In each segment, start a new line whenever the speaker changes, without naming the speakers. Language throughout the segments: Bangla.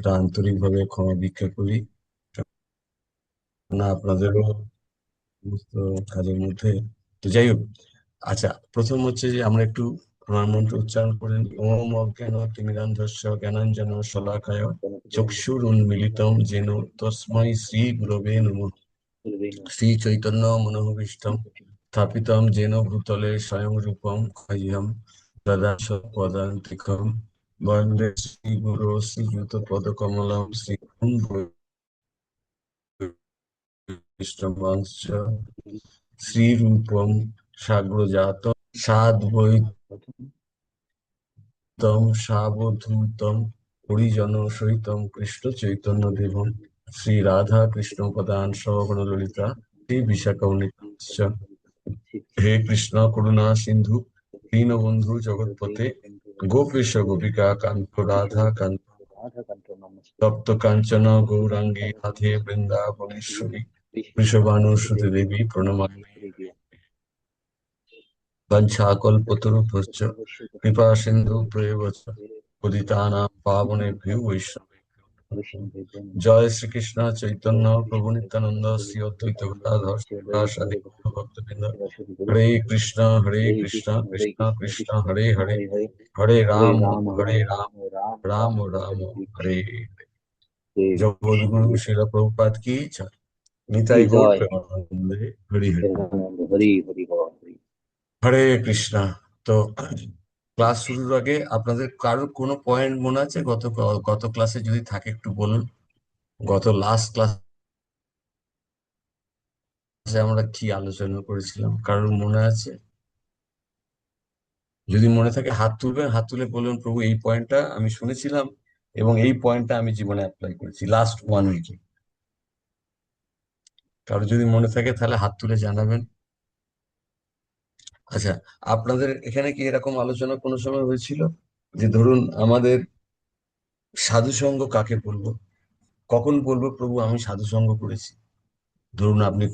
এটা আন্তরিকভাবে ক্ষমা ভিক্ষা করি না আপনাদেরও সমস্ত কাজের মধ্যে। তো যাই হোক, আচ্ছা, প্রথম হচ্ছে যে আমরা একটু প্রণাম মন্ত্র উচ্চারণ করেন। ওম অজ্ঞান তিমিরান্ধস্য জ্ঞানাঞ্জন শলাকায় চক্ষুরুন্মিলিতং যেন তস্मै শ্রী গুরবে নমঃ। শ্রী চৈতন্য মনোভীষ্টং স্থাপিতং যেন ভূতলে স্বয়ং রূপং মহ্যম দদা পদান্তিকম বন্দে শ্রী গুরু শ্রীযুত পদকমলম শ্রীগুরুং বৈষ্ণবাংশ্চ শ্রীরূপং সাগ্রজাতং সাবধূতং হরিজন সহিতং কৃষ্ণ চৈতন্য দেবং শ্রী রাধা কৃষ্ণ পদান সহগণ ললিতা শ্রী বিশাখান্বিতাশ্চ। হে কৃষ্ণ করুণা সিন্ধু দীনবন্ধু জগৎপতে গোপেশ গোপিকা কান্ত রাধা কান্ত তপ্ত কাঞ্চন গৌরাঙ্গী রাধে বৃন্দাবনেশ্বরী বৃষভানুসুতে দেবী প্রণমামি। वंशाकल्पतरुभ्यश्च कृपा सिन्धु प्रेवच पतितानां पावनेभ्यो वैष्णवेभ्यो। जय श्री कृष्ण चैतन्य प्रभु नित्यानंद श्री अद्वैत गदाधर श्रीवासादि भक्तवृंद। हरे कृष्ण कृष्ण कृष्ण हरे हरे, हरे राम राम राम हरे हरे। जगद्गुरु श्रील प्रभुपाद की जय। निताई गौर प्रेमानंदे हरि हरि। হরে কৃষ্ণা। তো ক্লাস শুরুর আগে আপনাদের কারোর কোনো পয়েন্ট মনে আছে গত গত ক্লাসে যদি থাকে একটু বলুন। গত লাস্ট ক্লাসে আমরা কি আলোচনা করেছিলাম, কারোর মনে আছে? যদি মনে থাকে হাত তুলবেন, হাত তুলে বলুন প্রভু এই পয়েন্টটা আমি শুনেছিলাম এবং এই পয়েন্টটা আমি জীবনে অ্যাপ্লাই করেছি লাস্ট 1 উইকে। কারো যদি মনে থাকে তাহলে হাত তুলে জানাবেন। আচ্ছা, আপনাদের এখানে কি এরকম আলোচনা কোনো সময় হয়েছিল যে ধরুন আমাদের সাধু সঙ্গ কাকে বলবো, কখন বলবো প্রভু আমি সাধু সঙ্গ করেছি? ধরুন আপনি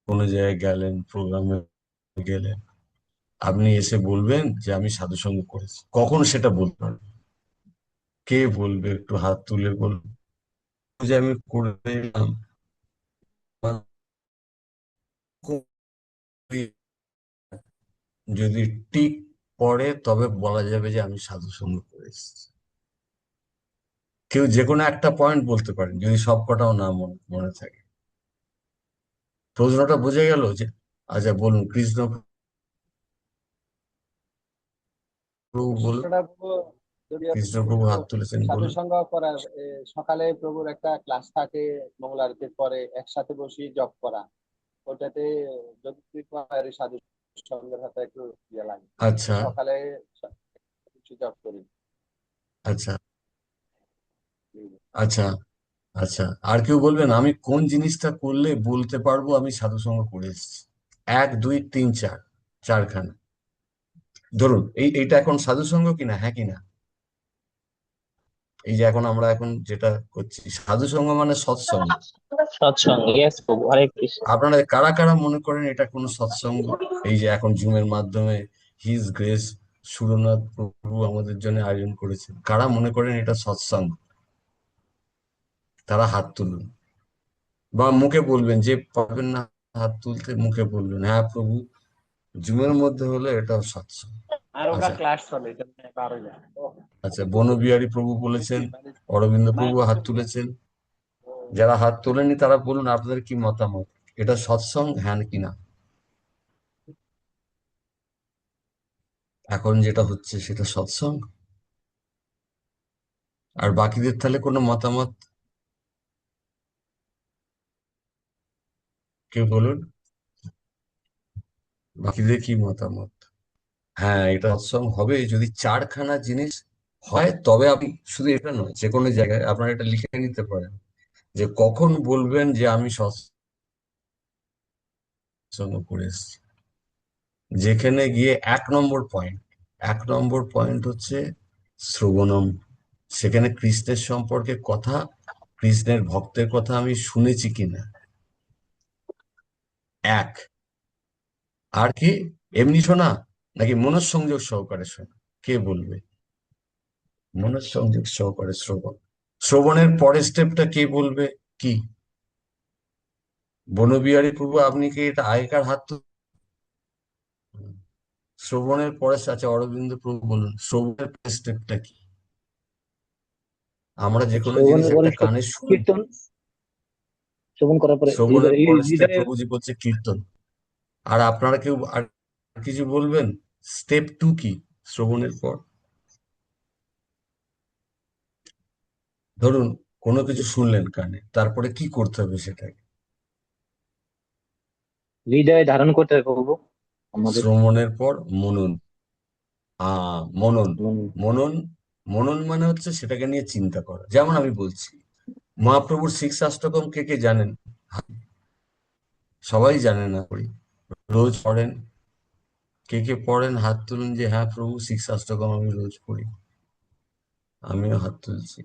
কোনো জায়গায় গেলেন, প্রোগ্রামে গেলেন, আপনি এসে বলবেন যে আমি সাধু সঙ্গ করেছি, কখন সেটা বলতে পারবেন? কে বলবে একটু হাত তুলে বলুন যে আমি করেছিলাম। যদি টিক পড়ে তবে বলা যাবে যে আমি সাধু সঙ্গ করেছি। কেউ যে কোনো একটা পয়েন্ট বলতে পারেন যদি সব কটাও না মনে মনে থাকে। প্রশ্নটা বুঝে গেল যে? আচ্ছা বলুন, কৃষ্ণ প্রভু বলুন।
প্রশ্নটা বলবো, যদি
কৃষ্ণ প্রভু হাত তুলেছেন,
সাধু
বলুন।
সঙ্গ করার সকালে প্রভুর একটা ক্লাস থাকে, মঙ্গল আরতির পরে একসাথে বসি জপ করা, ওটাতে যদি সাধু সঙ্গের হাতে একটু ইয়ে লাগে।
আচ্ছা
সকালে কিছু জপ করি।
আচ্ছা আচ্ছা আচ্ছা, আর কেউ বলবেন আমি কোন জিনিসটা করলে বলতে পারবো আমি সাধু সঙ্গ করে এসেছি? 1 2 3 4, চারখানা। ধরুন এইটা এখন সাধু সঙ্গ কিনা, হ্যাঁ কিনা? এই যে এখন আমরা এখন যেটা করছি সাধু সঙ্গ মানে সৎসঙ্গ।
সৎসঙ্গ, ইয়েস প্রভু, হরে কৃষ্ণ।
আপনারা কারা কারা মনে করেন এটা কোনো সৎসঙ্গ? এই যে এখন জুমের মাধ্যমে হিজ গ্রেস সুরনাথ প্রভু আমাদের জন্য আয়োজন করেছেন, কারা মনে করেন এটা সৎসঙ্গ? তারা হাত তুলুন বা মুখে বলবেন, যে পারবেন না হাত তুলতে মুখে বলবেন হ্যাঁ প্রভু জুমের মধ্যে হলে এটাও সৎসঙ্গ।
আর ওটা
আচ্ছা
ক্লাস চলে, এটা পারো না।
আচ্ছা, বনবিহারী প্রভু বলেছেন, অরবিন্দ প্রভু হাত তুলেছেন। যারা হাত তোলেনি তারা বলুন আপনাদের কি মতামত, এটা সৎসঙ্গ হ্যাঁ কিনা? এখন যেটা হচ্ছে সেটা সৎসঙ্গ? আর বাকিদের তাহলে কোনো মতামত কেউ বলুন, বাকিদের কি মতামত? হ্যাঁ, এটা সৎসঙ্গ হবে যদি চারখানা জিনিস হয়, তবে আপনি শুধু এটা নয় যে কোনো জায়গায় আপনারা এটা লিখে নিতে পারেন যে কখন বলবেন যে আমি সৎসঙ্গ করে এসেছি। যেখানে গিয়ে 1 নম্বর পয়েন্ট হচ্ছে শ্রবণম। সেখানে কৃষ্ণের সম্পর্কে কথা, কৃষ্ণের ভক্তের কথা আমি শুনেছি কিনা, এক। আর কি এমনি শোনা নাকি মনঃসংযোগ সহকারে শোনা? কে বলবে? মনঃসংযোগ সহকারে শ্রবণ। শ্রবণের পরের স্টেপটা কে বলবে? কি? বনবিহারী প্রভু, আপনি কি এটা আগেকার হাত শ্রবণের পরে, আচ্ছা অরবিন্দ প্রভু বলুন, শ্রবণের পরের স্টেপটা কি? আমরা যে কোনো জিনিস
শ্রবণের পরে
একটা কানে শুনি,
কীর্তন, শ্রবণ করার পরে
শ্রবণের পরের স্টেপ
হৃদয়ে।
প্রভুজি বলছে কীর্তন। আর আপনারা কেউ আর কিছু বলবেন? স্টেপ 2 কি শ্রবণের পর? ধরুন কোনো কিছু শুনলেন কানে, তারপরে কি করতে হবে সেটাকে?
হৃদয়ে ধারণ করতে হবে প্রভু আমাদের।
শ্রবণের পর মনন। মনন।
উম,
মনন। মনন মানে হচ্ছে সেটাকে নিয়ে চিন্তা করা। যেমন আমি বলছি, মহাপ্রভুর শিক্ষাষ্টকম কে কে জানেন? সবাই জানে না করি, রোজ পড়েন। কে কে পড়েন হাত তুলুন যে হ্যাঁ প্রভু শিক্ষাষ্টকম আমি রোজ পড়ি। আমিও হাত তুলছি।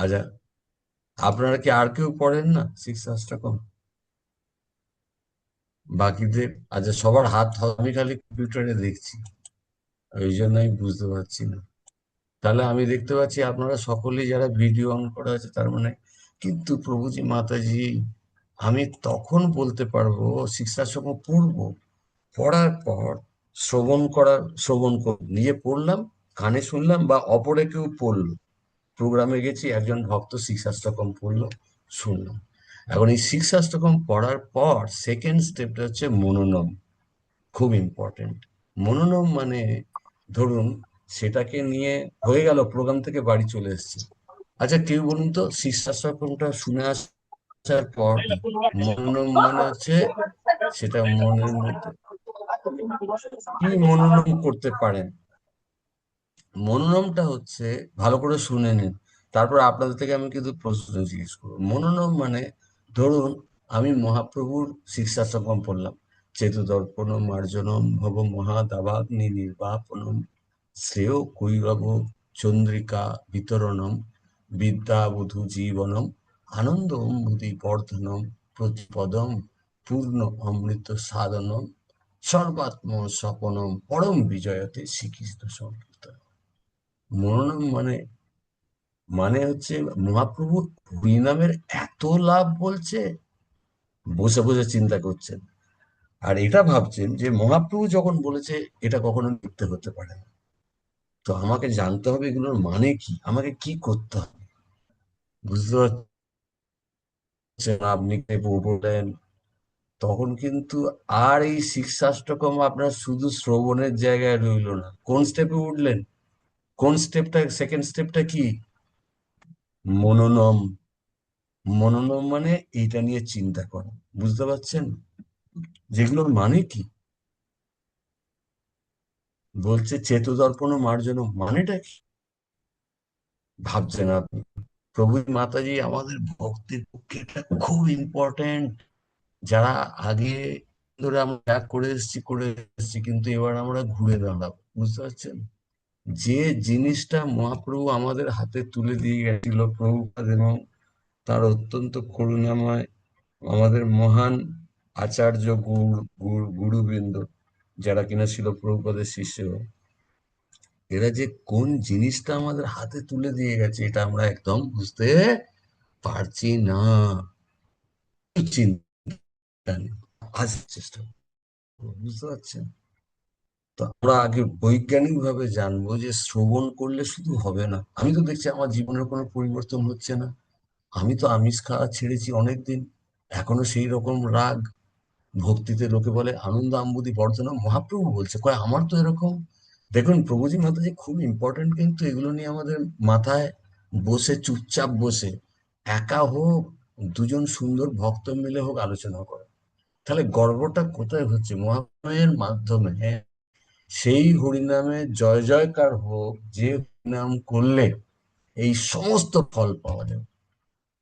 আচ্ছা, আপনারা কি আর কেউ পড়েন না শিক্ষাষ্টকম বাকিদের? আচ্ছা, সবার হাত আমি খালি কম্পিউটারে দেখছি, ওই জন্য আমি বুঝতে পারছি না। তাহলে আমি দেখতে পাচ্ছি আপনারা সকলেই যারা ভিডিও অন করা আছে, তার মানে কিন্তু প্রভুজি মাতাজি আমি তখন বলতে পারবো শিক্ষাশ্রম পড়বো, পড়ার পর শ্রবণ নিজে পড়লাম, কানে শুনলাম, বা অপরে কেউ পড়লো, প্রোগ্রামে গেছি একজন ভক্ত শিক্ষাষ্টকম পড়লো, শুনলাম। এখন এই শিক্ষাষ্টকম পড়ার পর সেকেন্ড স্টেপটা হচ্ছে মনোনম। খুব ইম্পর্টেন্ট। মনোনম মানে ধরুন সেটাকে নিয়ে হয়ে গেল, প্রোগ্রাম থেকে বাড়ি চলে এসেছি। আচ্ছা কেউ বলুন তো শিক্ষাশ্রমটা শুনে আসার পর মনোনম মানে হচ্ছে সেটা মনের মধ্যে কি মনোনম করতে পারেন? মনোনমটা হচ্ছে, ভালো করে শুনে নিন, তারপর আপনাদের থেকে আমি কিন্তু প্রশ্ন জিজ্ঞেস করবো। মনোনম মানে ধরুন আমি মহাপ্রভুর শিক্ষাশ্রম পড়লাম, চেতুদর্পণম মার্জনম ভব মহাদাবাগ্নি নির্বাপনম শ্রেয় কৈরব চন্দ্রিকা বিতরণম বিদ্যাবধূ জীবনম আনন্দ অম্বুদি বর্ধনম প্রতিপদম পূর্ণ অমৃত সাধনম সর্বাত্ম স্বপনম পরম বিজয়তে শ্রীকৃষ্ণ সংকীর্তন। মনোনম মানে মানে হচ্ছে মহাপ্রভু হরিনামের এত লাভ বলছে, বসে বসে চিন্তা করছেন আর এটা ভাবছেন যে মহাপ্রভু যখন বলেছে এটা কখনো মিথ্যে হতে পারে না। তো আমাকে জানতে হবে এগুলোর মানে কি, আমাকে কি করতে হবে। বুঝতে পারছেন? আপনি বললেন তখন কিন্তু আর এই শিক্ষাষ্টকম আপনার শুধু শ্রবণের জায়গায় রইল না। কোন স্টেপে উঠলেন? কোন স্টেপটা, সেকেন্ড স্টেপটা কি? মনোনম। মনোনম মানে এইটা নিয়ে চিন্তা করা। বুঝতে পারছেন যেগুলোর মানে কি? বলছে চেতুদর্পণ মার্জন, মানেটা কি ভাবছেন আপনি? প্রভু মাতাজি আমাদের ভক্তির পক্ষে এটা খুব ইম্পর্টেন্ট। যারা আগে ধরে আমরা ত্যাগ করে এসেছি কিন্তু এবার আমরা ঘুরে দাঁড়াবো। বুঝতে পারছেন? যে জিনিসটা মহাপ্রভু আমাদের হাতে তুলে দিয়ে গেছিল প্রভুপাদ এবং তার অত্যন্ত করুণাময় আমাদের মহান আচার্য গুরুবৃন্দ, যারা কিনা ছিল প্রভুপাদের শিষ্য, এরা যে কোন জিনিসটা আমাদের হাতে তুলে দিয়ে গেছে এটা আমরা একদম বুঝতে পারছি না। চিন্তা নেই, আজ চেষ্টা করবো। বুঝতে পারছেন? তো আমরা আগে বৈজ্ঞানিক ভাবে জানবো যে শ্রবণ করলে শুধু হবে না। আমি তো দেখছি আমার জীবনের কোনো পরিবর্তন হচ্ছে না। আমি তো আমিষ খাওয়া ছেড়েছি অনেকদিন, এখনো সেই রকম রাগ। ভক্তিতে লোকে বলে আনন্দ আম্বুদি বর্ধনা, মহাপ্রভু বলছে কয় আমার তো এরকম। দেখুন প্রভুজি মাতাজি খুব ইম্পর্টেন্ট, কিন্তু এগুলো নিয়ে আমাদের মাথায় বসে চুপচাপ বসে একা হোক দুজন সুন্দর ভক্ত মিলে হোক আলোচনা করে। তাহলে গর্বটা কোথায় হচ্ছে? মহাপ্রভুর মাধ্যমে সেই হরিনামে জয় জয়কার হোক, যে হরিনাম করলে এই সমস্ত ফল পাওয়া যাবে।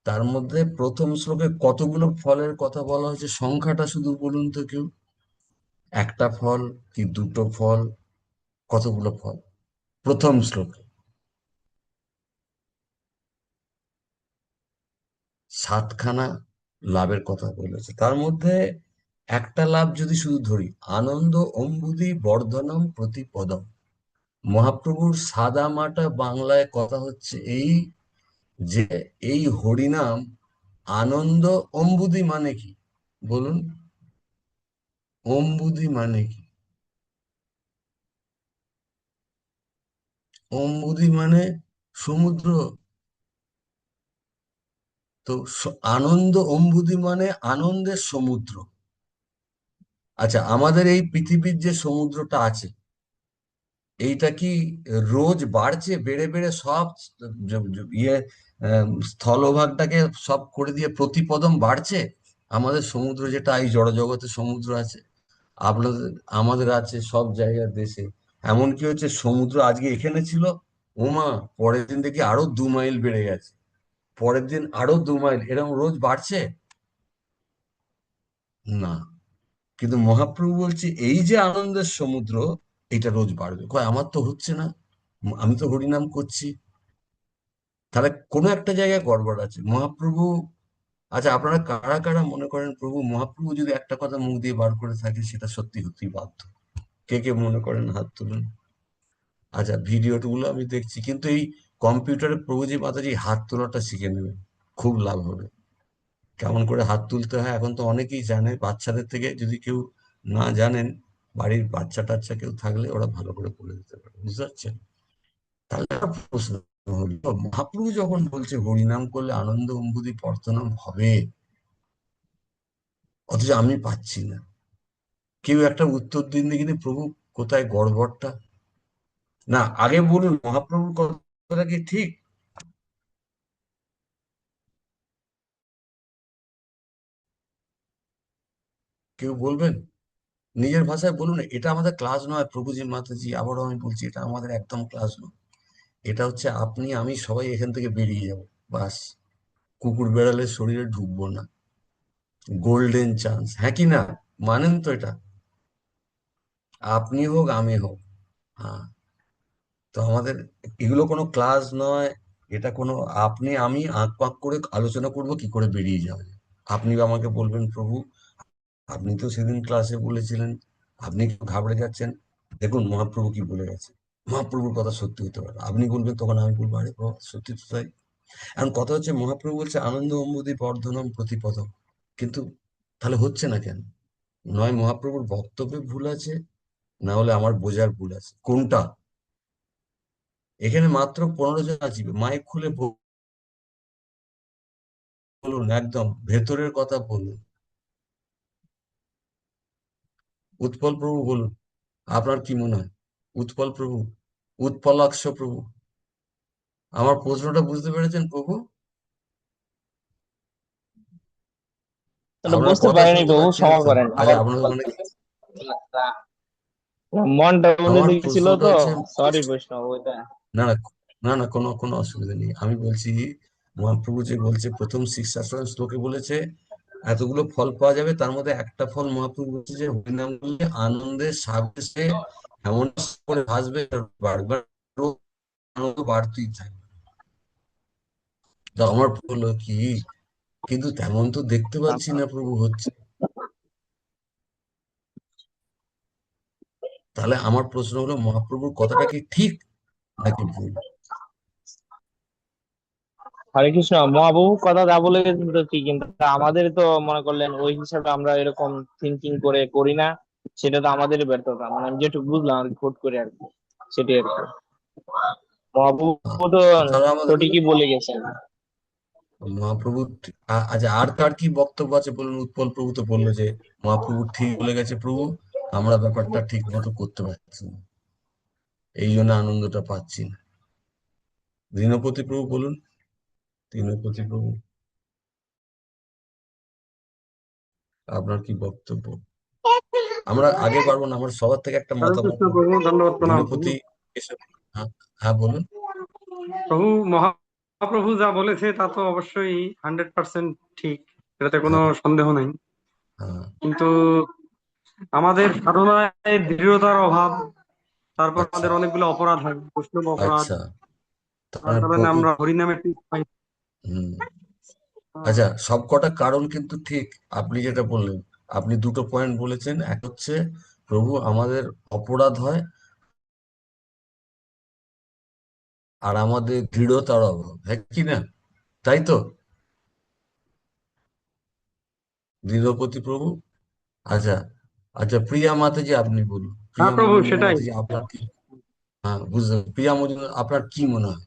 তার মধ্যে প্রথম শ্লোকে কতগুলো ফলের কথা বলা হয়েছে? সংখ্যাটা শুধু বলুন তো কেউ। একটা ফল কি দুটো ফল? কতগুলো ফল প্রথম শ্লোকে? সাতখানা লাভের কথা বলেছে। তার মধ্যে একটা লাভ যদি শুধু ধরি, আনন্দ অম্বুদি বর্ধনম প্রতিপদম, মহাপ্রভুর সাদা মাটা বাংলায় কথা হচ্ছে এই যে এই হরিনাম আনন্দ অম্বুদি মানে কি বলুন? অম্বুদি মানে কি? অম্বুদি মানে সমুদ্র। তো আনন্দ অম্বুদি মানে আনন্দের সমুদ্র। আচ্ছা, আমাদের এই পৃথিবীর যে সমুদ্রটা আছে, এইটা কি রোজ বাড়ছে, বেড়ে বেড়ে সব ইয়ে স্থলভাগটাকে সব করে দিয়ে প্রতিপদম বাড়ছে? আমাদের সমুদ্র যেটা এই জড়জগতের সমুদ্র আছে, আপনাদের আমাদের আছে সব জায়গার দেশে, এমন কি হচ্ছে সমুদ্র আজকে এখানে ছিল, ওমা পরের দিন দেখি আরো 2 মাইল বেড়ে গেছে, পরের দিন আরো 2 মাইল, এরকম রোজ বাড়ছে না। কিন্তু মহাপ্রভু বলছে এই যে আনন্দের সমুদ্র, এটা রোজ বাড়বে। কয় আমার তো হচ্ছে না, আমি তো হরিনাম করছি। তাহলে কোনো একটা জায়গায় গড়বড় আছে। মহাপ্রভু, আচ্ছা আপনারা কারা কারা মনে করেন প্রভু মহাপ্রভু যদি একটা কথা মুখ দিয়ে বার করে থাকে সেটা সত্যি হতেই বাধ্য? কে কে মনে করেন হাত তুলুন। আচ্ছা, ভিডিওগুলো আমি দেখছি, কিন্তু এই কম্পিউটারে প্রভুজি মাতাজি হাত তোলাটা শিখে নেবেন, খুব লাভ হবে। কেমন করে হাত তুলতে হয় এখন তো অনেকেই জানে, বাচ্চাদের থেকে যদি কেউ না জানেন, বাড়ির বাচ্চা টাচ্চা কেউ থাকলে ওরা ভালো করে বলে দিতে পারে, বুঝতে পারছেন? তাহলে একটা প্রশ্ন হলো, মহাপ্রভু যখন বলছে হরিনাম করলে আনন্দ অম্বুদি বর্ধনম হবে, অথচ আমি পাচ্ছি না, কেউ একটা উত্তর দিন দেখিনি প্রভু, কোথায় গড়বড়টা? না আগে বলুন, মহাপ্রভুর কথাটা কি ঠিক? কেউ বলবেন? নিজের ভাষায় বলুন। এটা আমাদের ক্লাস নয় প্রভুজি মাতাজি, আবারও আমি বলছি, এটা আমাদের একদম ক্লাস নয়। এটা হচ্ছে আপনি আমি সবাই এখান থেকে বেরিয়ে যাব, বাস। কুকুর বেড়ালের শরীরে ঢুকবো না। গোল্ডেন চান্স, হ্যাঁ কি না? মানেন তো এটা? আপনি হোক আমি হোক, হ্যাঁ। তো আমাদের এগুলো কোনো ক্লাস নয়, এটা কোনো আপনি আমি আঁক পাক করে আলোচনা করব কি করে বেরিয়ে যাবে। আপনি আমাকে বলবেন প্রভু আপনি তো সেদিন ক্লাসে বলেছিলেন, আপনি একটু ঘাবড়ে যাচ্ছেন, দেখুন মহাপ্রভু কি বলে গেছে, মহাপ্রভুর কথা সত্যি হতে পারে, আপনি বলবেন, তখন আমি বলবো আরে বাবা সত্যি তো তাই। এখন কথা হচ্ছে মহাপ্রভু বলছে আনন্দ অম্বুদি বর্ধনম প্রতিপদম, কিন্তু তাহলে হচ্ছে না কেন? নয় মহাপ্রভুর বক্তব্যে ভুল আছে, না হলে আমার বোঝার ভুল আছে, কোনটা? এখানে মাত্র 15 জন আছি, মাইক খুলে বলুন, একদম ভেতরের কথা বলুন। উৎপল প্রভু বলুন, আপনার কি মনে হয়? উৎপল প্রভু, উৎপলাক্ষ প্রভু, আমার প্রশ্নটা বুঝতে পেরেছেন প্রভু?
এটা
আপনার
বুঝতে
কথা
পারিনি
শুনতে
প্রভু,
পাচ্ছি না
ক্ষমা
তো।
করেন
আচ্ছা
আমার
আপনার
ভুল
মানে
হয়েছে। মনটা
আমার
অন্যদিকে ছিল
প্রশ্নটা
তো।
হচ্ছে,
সরি বৈষ্ণব, ওইটা।
না না, না না, কোনো কোনো অসুবিধা নেই। আমি বলছি মহাপ্রভু যে বলছে প্রথম শিক্ষাশ্রম শ্লোকে বলেছে এতগুলো ফল পাওয়া যাবে, তার মধ্যে একটা ফল মহাপ্রভু বলছে যে হরিনাম করলে আনন্দের সাগরে সে এমন করে ভাসবে আর বারবার আনন্দ বাড়তেই থাকবে। তো আমার হলো কি, কিন্তু তেমন তো দেখতে পাচ্ছি না প্রভু হচ্ছে। তাহলে আমার প্রশ্ন হলো মহাপ্রভুর কথাটা কি ঠিক নাকি ভুল?
হরে কৃষ্ণ, মহাপ্রভু কথা যা বলে গেছেন তো ঠিক, কিন্তু আমাদের তো মনে করলেন ওই হিসাবে আমরা এরকম থিঙ্কিং করে করি না। সেটা তো আমাদেরই ব্যর্থতা, মানে আমি যেটুকু বুঝলাম আর কোট করে আর কি, সেটাই আর কি। মহাপ্রভু তো
তাহলে আমাদের
সঠিকই বলে গেছেন।
মহাপ্রভু আচ্ছা আর কার কি বক্তব্য আছে বলুন। উৎপল প্রভু তো বললো যে মহাপ্রভু ঠিক বলে গেছে প্রভু, আমরা ব্যাপারটা ঠিক মতো করতে পারছি না, এই জন্য আনন্দটা পাচ্ছি না। দীনপতি প্রভু বলুন, দীনপতি প্রভু আপনার কি বক্তব্য? আমরা আগে পারবো না, আমরা সবার থেকে একটা
হরে
মতামত
কৃষ্ণ
নেবো।
প্রভু, ধন্যবাদ প্রণাম প্রভু।
দীনপতি এসব, হ্যাঁ হ্যাঁ বলুন।
প্রভু মহাপ্রভু যা বলেছে তা তো অবশ্যই 100% ঠিক, এটাতে কোনো
হ্যাঁ
সন্দেহ নেই।
হ্যাঁ।
কিন্তু আমাদের সাধনায় দৃঢ়তার অভাব, তারপর
আচ্ছা
আমাদের অনেকগুলো অপরাধ হয়, বৈষ্ণব অপরাধ,
আচ্ছা,
তার
তার
কারণে
প্রভু,
আমরা হরিনামে ঠিক পাই না।
হুম, আচ্ছা সব কটা কারণ কিন্তু ঠিক। আপনি যেটা বললেন, আপনি দুটো পয়েন্ট বলেছেন, এক হচ্ছে প্রভু আমাদের অপরাধ হয়, আর আমাদের দৃঢ়তার অভাব, হ্যাঁ কি না? তাই তো, দৃঢ়পতি প্রভু। আচ্ছা, আচ্ছা, প্রিয়া মাতাজি আপনি বলুন,
হ্যাঁ
প্রিয়া
প্রভু,
মজুমদার
সেটাই।
মাতাজি আপনার কি, হ্যাঁ বুঝলেন, প্রিয়া মজুমদার আপনার কি মনে হয়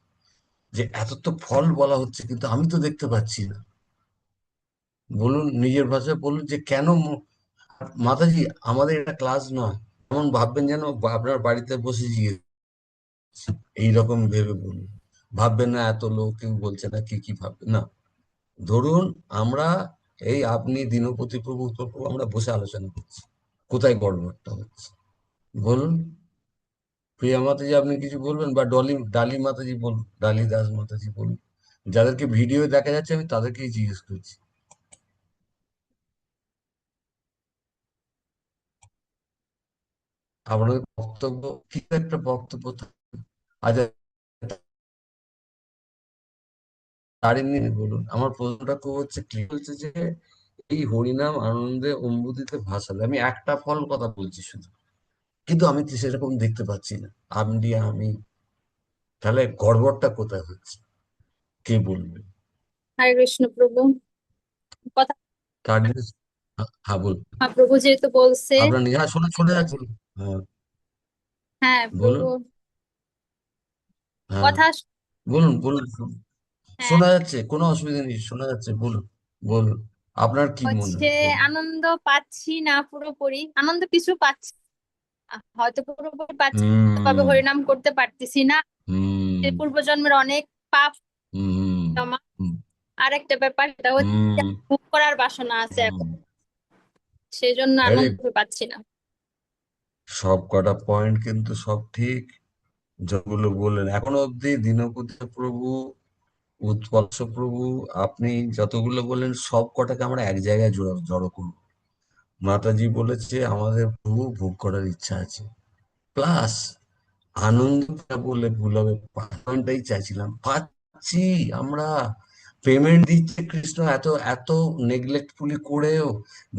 যে এত তো ফল বলা হচ্ছে কিন্তু আমি তো দেখতে পাচ্ছি না? বলুন, নিজের ভাষায় বলুন যে কেন মাতাজি আমাদের এটা ক্লাস নয়, এমন ভাববেন যেন আপনার বাড়িতে বসে জিজ্ঞেস এইরকম ভেবে বলুন। ভাববেন না এত লোক কেউ বলছে না, কি কি ভাববেন না। ধরুন আমরা এই আপনি দীনপতি প্রভু উত্তর প্রভু আমরা বসে আলোচনা করছি, কোথায় গড়বড়টা হচ্ছে বলুন। প্রিয়া মাতাজি আপনি কিছু বলবেন, বা ডালি মাতাজি বলুন, ডালি দাস মাতাজি বলুন, যাদেরকে ভিডিও দেখা যাচ্ছে আমি তাদেরকেই জিজ্ঞেস করছি। আপনাদের বক্তব্য, কিছু একটা বক্তব্য আচ্ছা, তারিণী বলুন। আমার প্রশ্নটা খুব হচ্ছে ক্লিয়ার হচ্ছে যে এই হরিনাম আনন্দে অম্বুদিতে ভাসালে, আমি একটা ফল কথা বলছি শুধু, কিন্তু আমি তো সেরকম দেখতে পাচ্ছি না। আমি তাহলে গড়বড়টা কোথায় হচ্ছে, কে বলবে?
হরে কৃষ্ণ প্রভু। কথা
তারিণী, হ্যাঁ বলুন।
প্রভু যেহেতু বলছে,
আপনার নিজে, হ্যাঁ শোনা যাচ্ছে। হ্যাঁ
হ্যাঁ প্রভু
বলুন। হ্যাঁ
কথা
বলুন বলুন,
হ্যাঁ
শোনা যাচ্ছে, কোনো অসুবিধা নেই, শোনা যাচ্ছে, বলুন বলুন। আপনার কি মনে
হচ্ছে
হয় বলুন।
আনন্দ পাচ্ছি না পুরোপুরি, আনন্দ কিছু পাচ্ছি হয়তো পুরোপুরি পাচ্ছি না, তবে
হুম
হরিনাম করতে পারতেছি না।
হুম
যে পূর্বজন্মের অনেক পাপ
হুম
জমা।
হুম
আরেকটা ব্যাপার সেটা হচ্ছে
হুম
ভোগ করার বাসনা আছে
হুম।
এখন, সেই জন্য
আরে,
আনন্দ পাচ্ছি না।
সব কটা পয়েন্ট কিন্তু সব ঠিক, যেগুলো বললেন এখনো অব্দি দীনপতি প্রভু, উৎপলস প্রভু, আপনি যতগুলো বললেন সব কটাকে আমরা এক জায়গায় জড়ো করবো। মাতাজি বলেছে আমাদের প্রভু ভোগ করার ইচ্ছা আছে, প্লাস আনন্দ বলে ভুল হবে, পয়েন্টটাই চাইছিলাম, পাচ্ছি আমরা। পেমেন্ট দিচ্ছে কৃষ্ণ এত এত নেগলেক্টফুলি করেও।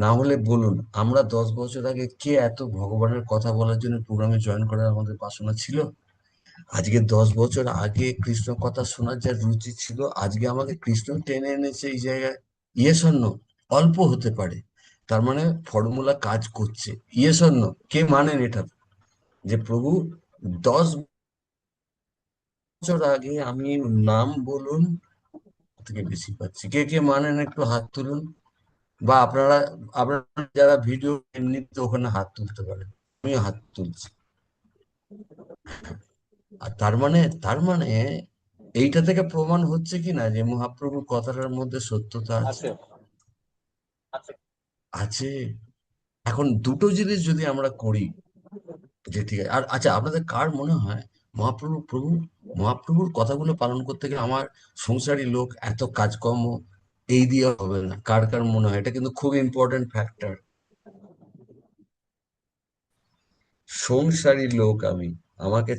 না হলে বলুন, আমরা 10 বছর আগে কে এত ভগবানের কথা বলার জন্য প্রোগ্রামে জয়েন করার আমাদের বাসনা ছিল? আজকে 10 বছর আগে কৃষ্ণ কথা শোনার যা রুচি ছিল, আজকে আমাকে কৃষ্ণ টেনে এনেছে এই জায়গায়। Yes or no? অল্প হতে পারে, তার মানে ফর্মুলা কাজ করছে। Yes or no? কে মানেন এটা, যে প্রভু 10 বছর আগে আমি নাম বলুন থেকে বেশি পাচ্ছি? কে কে মানেন একটু হাত তুলুন, বা আপনারা যারা ভিডিও এমনিতে ওখানে হাত তুলতে পারেন, আমিও হাত তুলছি। আর তার মানে এইটা থেকে প্রমাণ হচ্ছে কি না যে মহাপ্রভুর কথাটার মধ্যে সত্যতা আছে?
আছে আছে।
আছে। এখন দুটো জিনিস যদি আমরা করি, যে ঠিক আছে। আর আচ্ছা, আপনাদের কার মনে হয় মহাপ্রভুর কথাগুলো পালন করতে গেলে আমার সংসারী লোক এত কাজকর্ম এই দিয়ে হবে না? কার কার মনে হয়? এটা কিন্তু খুব ইম্পর্টেন্ট ফ্যাক্টর। সংসারী লোক আমি, আমাকে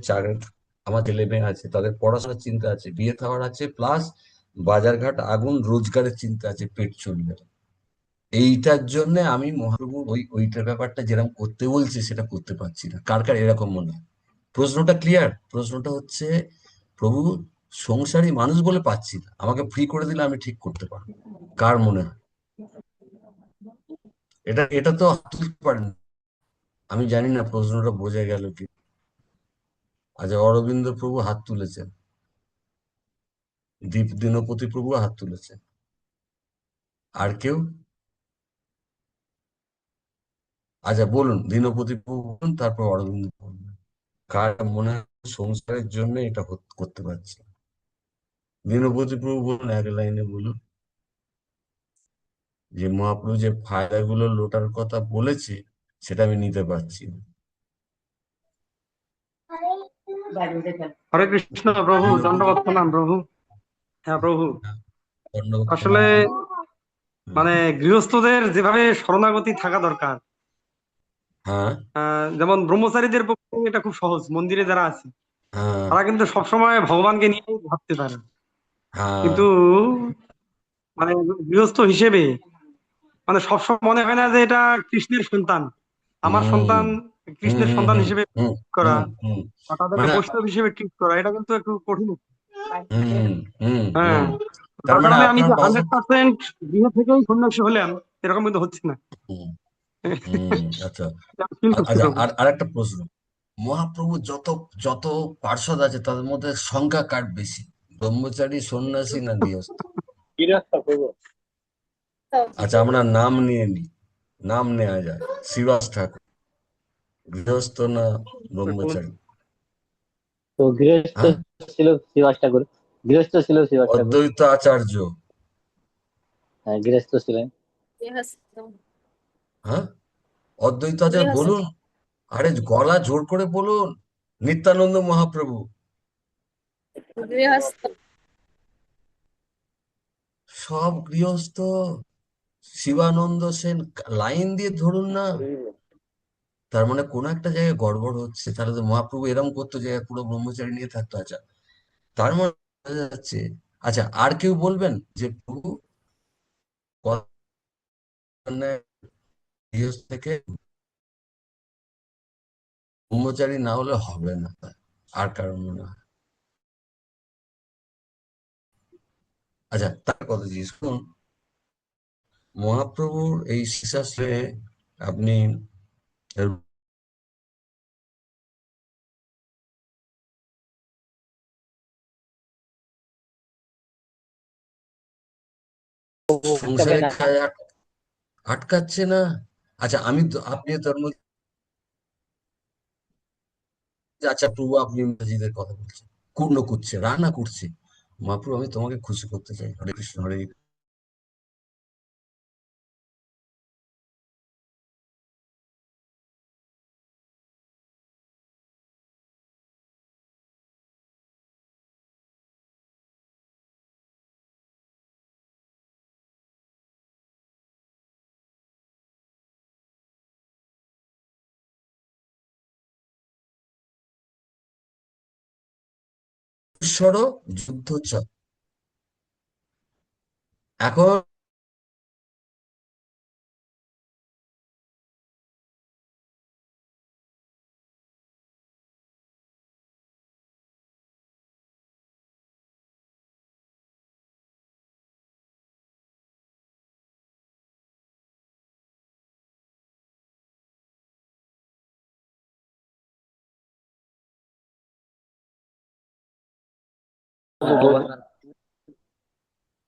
আমার ছেলে মেয়ে আছে, তাদের পড়াশোনার চিন্তা আছে, বিয়ে থাওয়ার আছে, প্লাস বাজারঘাট আগুন রোজগারের চিন্তা আছে, পেট চলবে। এইটার জন্য আমি মহাপ্রভুর ওইটার ব্যাপারটা যেরকম করতে বলছে সেটা করতে পারছি না। কার কার এরকম মনে হয়? প্রশ্নটা ক্লিয়ার? প্রশ্নটা হচ্ছে, প্রভু সংসারী মানুষ বলে পাচ্ছি না, আমাকে ফ্রি করে দিলে আমি ঠিক করতে পারবো। কার মনে হয়? এটা এটা তো হাত তুলতে পারেন না। আমি জানি না প্রশ্নটা বোঝা গেল কি। আচ্ছা, অরবিন্দ প্রভু হাত তুলেছেন, দীনপতি প্রভু হাত তুলেছেন, আর কেউ? আচ্ছা বলুন, দীনপতি প্রভু বলুন, তারপর অরবিন্দ প্রভু বলুন। কার মনে হয় সংসারের জন্য এটা করতে পারছি? দীনপতি প্রভু বলুন, এক লাইনে বলুন যে মহাপ্রভু যে ফায়দাগুলো লোটার কথা বলেছে সেটা আমি নিতে পারছি না।
হরে কৃষ্ণ প্রভু,
দীনপতি,
দণ্ডবত প্রণাম প্রভু। হ্যাঁ প্রভু,
ধন্যবাদ,
আসলে
হুম,
মানে গৃহস্থদের যেভাবে শরণাগতি থাকা দরকার,
হ্যাঁ
যেমন ব্রহ্মচারীদের পক্ষে এটা খুব সহজ, মন্দিরে যারা আছে
হ্যাঁ
তারা কিন্তু সবসময় ভগবানকে নিয়ে ভাবতে পারে।
হ্যাঁ
কিন্তু মানে গৃহস্থ হিসেবে মানে সবসময় মনে হয় না যে এটা কৃষ্ণের সন্তান, আমার
হুম
সন্তান
হুম
কৃষ্ণের
হুম
সন্তান
হুম
হিসেবে
হুম
করা
হুম হুম
বা তাদেরকে
মানে
বৈষ্ণব হিসেবে ট্রিট করা, এটা কিন্তু একটু কঠিন।
হুম হুম
হ্যাঁ,
হুম তার
তার
মানে
কারণে আমি
আপনার
যে
ভাষা
100% গৃহ থেকেই সন্ন্যাসী হলাম এরকম কিন্তু হচ্ছে না।
হুম হুম আচ্ছা
ফিল করছি
আচ্ছা
তখন।
আর একটা প্রশ্ন, মহাপ্রভু যত যত পার্ষদ আছে তাদের মধ্যে সংখ্যা কার বেশি, ব্রহ্মচারী সন্ন্যাসী না গৃহস্থ?
গৃহস্থ প্রভু।
আচ্ছা আমরা নাম নিয়ে নিই, নাম নেওয়া যায়, শ্রীবাস ঠাকুর গৃহস্থ না ব্রহ্মচারী?
তো গৃহস্থ
হ্যাঁ,
ছিল শ্রীবাস ঠাকুর। গৃহস্থ ছিল শ্রীবাস ঠাকুর।
অদ্বৈত আচার্য?
হ্যাঁ, গৃহস্থ ছিলেন।
গৃহস্থ।
হ্যাঁ, অদ্বৈত আচার্য
গৃহস্থ।
বলুন, আরে গলা জোর করে বলুন। নিত্যানন্দ মহাপ্রভু?
গৃহস্থ।
সব গৃহস্থ। শিবানন্দ সেন, লাইন দিয়ে ধরুন না। তার মানে কোনো একটা জায়গায় গড়বড় হচ্ছে, তাহলে তো মহাপ্রভু এরম করতো যে পুরো ব্রহ্মচারী নিয়ে থাকতো। আচ্ছা, তার মানে বোঝা যাচ্ছে। আচ্ছা, আর কেউ বলবেন যে প্রভু মানে গৃহস্থ থেকে ব্রহ্মচারী না হলে হবে না? আর কারণ মনে হয়? আচ্ছা, তার কথা জিজ্ঞেস করুন। মহাপ্রভুর এই শিক্ষাশ্রয়ে আপনি
আটকাবে
সংসারে
না।
কাজ আটকাচ্ছে না। আচ্ছা, আপনি তার মধ্যে, আচ্ছা প্রভু আপনি মসজিদের কথা বলছেন, পূর্ণ করছে, রান্না করছে, মহাপ্রভু আমি তোমাকে খুশি করতে চাই, হরে কৃষ্ণ হরে কৃষ্ণ। ঈশ্বর যুদ্ধ চায় এখন।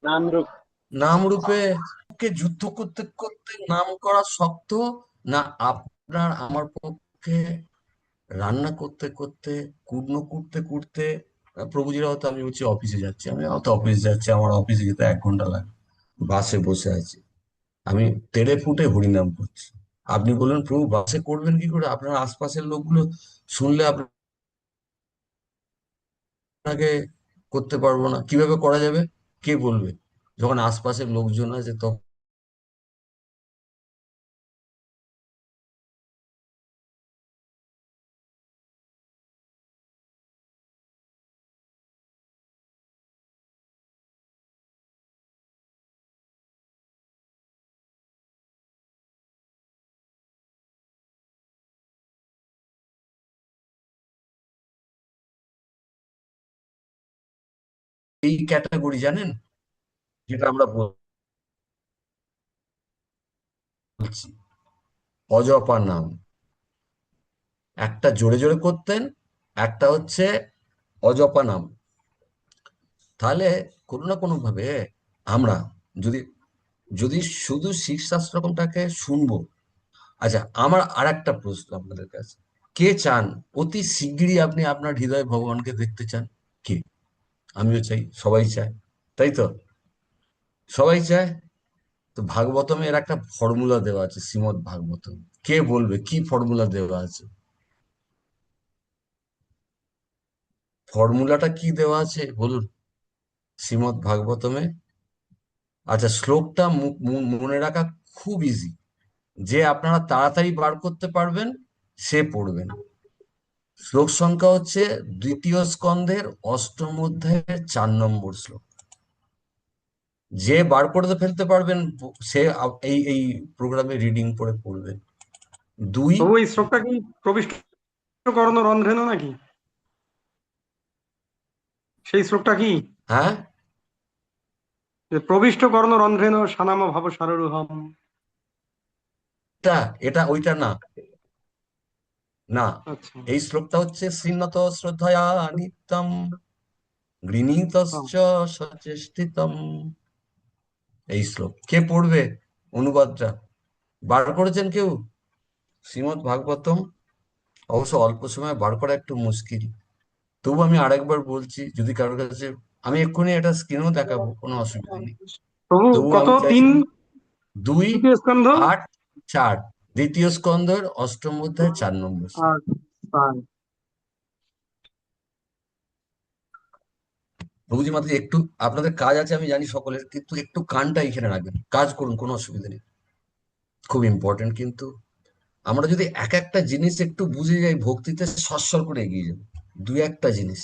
নামরূপ।
নামরূপে কে যুদ্ধ করতে করতে নাম করা শক্ত, না আপনার আমার পক্ষে রান্না করতে করতে, কুটনো কুটতে কুটতে? প্রভুজিরা হয়তো, আমি হচ্ছে অফিসে যাচ্ছি, আমি হয়তো অফিস যাচ্ছি, আমার অফিসে যেতে 1 ঘন্টা লাগে, বাসে বসে আছি, আমি তেড়ে ফুটে হরিনাম করছি। আপনি বললেন প্রভু বাসে করবেন কি করে, আপনার আশপাশের লোকগুলো শুনলে আপনাকে করতে পারবো না, কিভাবে করা যাবে, কে বলবে? যখন আশপাশের লোকজন আছে তখন এই ক্যাটাগরি জানেন, যেটা আমরা বলছি অজপা নাম, একটা জোরে জোরে করতেন, একটা হচ্ছে অজপা নাম। তাহলে কোনো না কোনো ভাবে আমরা যদি যদি শুধু শীর্ষাশ্রমটাকে শুনবো। আচ্ছা, আমার আর একটা প্রশ্ন আপনাদের কাছে, কে চান অতি শিগগিরই আপনি আপনার হৃদয়ে ভগবানকে দেখতে চান? কে? আমিও চাই, সবাই চায়, তাই তো? সবাই চায়। তো ভাগবতমে এর একটা ফর্মুলা দেওয়া আছে, শ্রীমদ ভাগবতম। কে বলবে কি ফর্মুলা দেওয়া আছে? ফর্মুলাটা কি দেওয়া আছে বলুন শ্রীমদ ভাগবতমে? আচ্ছা, শ্লোকটা মনে রাখা খুব ইজি, যে আপনারা তাড়াতাড়ি বার করতে পারবেন সে পড়বেন। শ্লোক সংখ্যা হচ্ছে 2য় স্কন্ধের 8ম অধ্যায়ের 4 নম্বর শ্লোক। যে বার করে ফেলতে পারবেন সে এই এই প্রোগ্রামে রিডিং পড়ে পড়বেন। দুই
তবু এই শ্লোকটা কি প্রবিষ্ট কর্ণ রন্ধ্রেন নাকি? সেই শ্লোকটা কি
হ্যাঁ,
যে প্রবিষ্ট কর্ণ রন্ধ্রেন সানাম ভাব সাররুহম?
এটা এটা ওইটা না, না।
আচ্ছা।
এই শ্লোকটা হচ্ছে শ্রীনত শ্রদ্ধয়া নিত্যম গৃণীতশ্চ সচেষ্টিতম। এই শ্লোক কে পড়বে? অনুবাদটা বার করেছেন কেউ? শ্রীমদ্ ভাগবতম অবশ্য অল্প সময় বার করা একটু মুশকিল, তবু আমি আরেকবার বলছি, যদি কারোর কাছে, আমি এক্ষুনি এটা স্ক্রিনেও দেখাবো, কোনো অসুবিধা নেই।
প্রভু
তবু
কত
আমি
তিন
চাইছি
দ্বিতীয় স্কন্ধ
2:8:4 দ্বিতীয় স্কন্ধের অষ্টম অধ্যায় 4 নম্বর শ্লোক।
আর আর
প্রভুজি মাতাজি একটু, আপনাদের কাজ আছে আমি জানি সকলের, কিন্তু একটু কানটা এখানে রাখবেন, কাজ করুন, কোনো অসুবিধা নেই, খুব ইম্পর্টেন্ট। কিন্তু আমরা যদি এক একটা জিনিস একটু বুঝে যাই, ভক্তিতে সরসর করে এগিয়ে যাবো। দু একটা জিনিস,